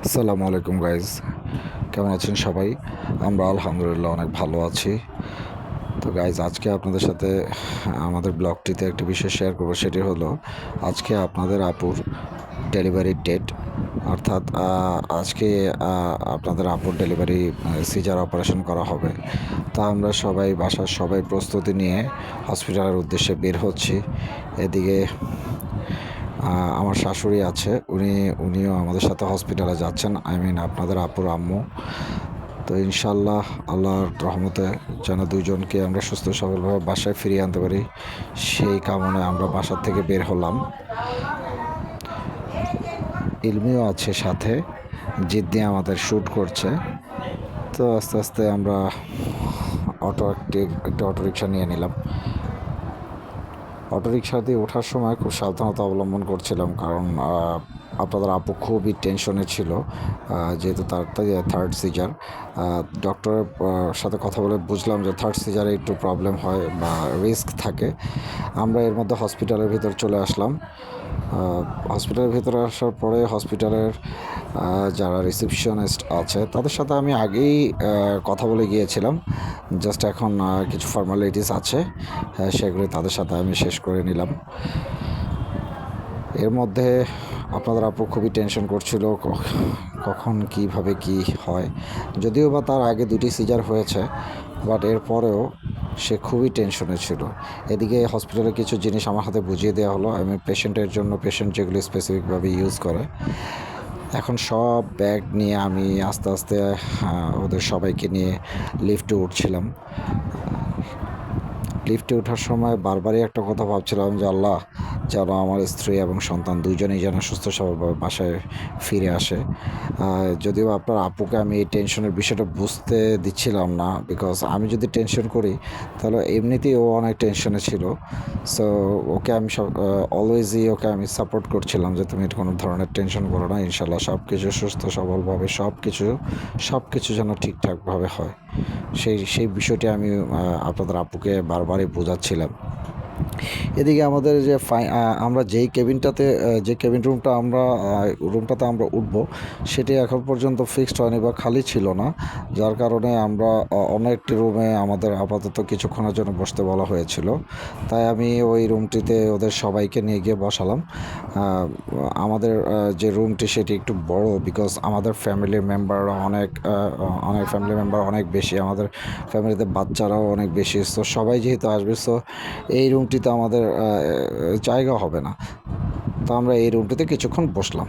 আসসালামু আলাইকুম গাইজ, কেমন আছেন সবাই? আমরা আলহামদুলিল্লাহ অনেক ভালো আছি। তো গাইজ, আজকে আপনাদের সাথে আমাদের ব্লগটিতে একটি বিষয় শেয়ার করবো। সেটি হলো আজকে আপনাদের আপুর ডেলিভারির ডেট, অর্থাৎ আজকে আপনাদের আপুর ডেলিভারি সিজার অপারেশন করা হবে। তা আমরা সবাই বাসার সবাই প্রস্তুতি নিয়ে হসপিটালের উদ্দেশ্যে বের হচ্ছি। এদিকে আমার শাশুড়ি আছে, উনিও আমাদের সাথে হসপিটালে যাচ্ছেন, আপনাদের আপুর আম্মু। তো ইনশাল্লাহ আল্লাহর রহমতে যেন দুইজনকে আমরা সুস্থ সবলভাবে বাসায় ফিরিয়ে আনতে পারি, সেই কামনায় আমরা বাসার থেকে বের হলাম। ইলমিও আছে সাথে, জিদ্দি আমাদের শ্যুট করছে। তো আস্তে আস্তে আমরা একটা অটোরিকশা নিয়ে নিলাম। অটোরিকশা দিয়ে ওঠার সময় খুব সাবধানতা অবলম্বন করছিলাম, কারণ আপনাদের আপু খুবই টেনশনে ছিল, যেহেতু তার থার্ড সিজার। ডক্টরের সাথে কথা বলে বুঝলাম যে থার্ড সিজারে একটু প্রবলেম হয় বা রিস্ক থাকে। আমরা এর মধ্যে হসপিটালের ভিতর চলে আসলাম। হসপিটালের ভিতরে আসার পরে হসপিটালের যারা রিসেপশনিস্ট আছে তাদের সাথে আমি আগেই কথা বলে গিয়েছিলাম। জাস্ট এখন কিছু ফর্মালিটিস আছে, সেগুলি তাদের সাথে আমি শেষ করে নিলাম। এর মধ্যে আপনাদের আপু খুবই টেনশন করছিল কখন কিভাবে কি হয়। যদিও বা তার আগে দুটি সিজার হয়েছে, বাট এরপরেও সে খুবই টেনশনে ছিল। এদিকে হসপিটালে কিছু জিনিস আমার হাতে বুঝিয়ে দেওয়া হলো, পেশেন্টের জন্য, পেশেন্ট যেগুলি স্পেসিফিকভাবে ইউজ করে। এখন সব ব্যাগ নিয়ে আমি আস্তে আস্তে ওদের সবাইকে নিয়ে লিফটে উঠছিলাম। লিফটে ওঠার সময় বারবারই একটা কথা ভাবছিলাম যে আল্লাহ যেন আমার স্ত্রী এবং সন্তান দুইজনেই যেন সুস্থ সবলভাবে বাসায় ফিরে আসে। যদিও আপনার আপুকে আমি এই টেনশনের বিষয়টা বুঝতে দিচ্ছিলাম না, বিকজ আমি যদি টেনশন করি তাহলে এমনিতেই ও অনেক টেনশনে ছিল। সো ওকে আমি অলওয়েজই ওকে আমি সাপোর্ট করছিলাম যে তুমি কোনো ধরনের টেনশন করো না, ইনশাল্লাহ সব কিছু সুস্থ সবলভাবে সব কিছু যেন ঠিকঠাকভাবে হয়। সেই বিষয়টি আমি আপনাদের আপুকে বারবারই বোঝাচ্ছিলাম। এদিকে আমাদের আমরা যে কেবিন রুমটাতে আমরা উঠবো, সেটি এখন পর্যন্ত ফিক্সড হয়নি বা খালি ছিল না। যার কারণে আমরা অন্য একটি রুমে আমাদের আপাতত কিছুক্ষণের জন্য বসতে বলা হয়েছিল। তাই আমি ওই রুমটিতে ওদের সবাইকে নিয়ে গিয়ে বসালাম। আমাদের যে রুমটি সেটি একটু বড়, বিকজ আমাদের ফ্যামিলি মেম্বার অনেক বেশি, আমাদের ফ্যামিলিতে বাচ্চারাও অনেক বেশি। তো সবাই যেহেতু আসবে, সো এই রুমটিতে আমাদের জায়গা হবে না। তো আমরা এই রুমটিতে কিছুক্ষণ বসলাম।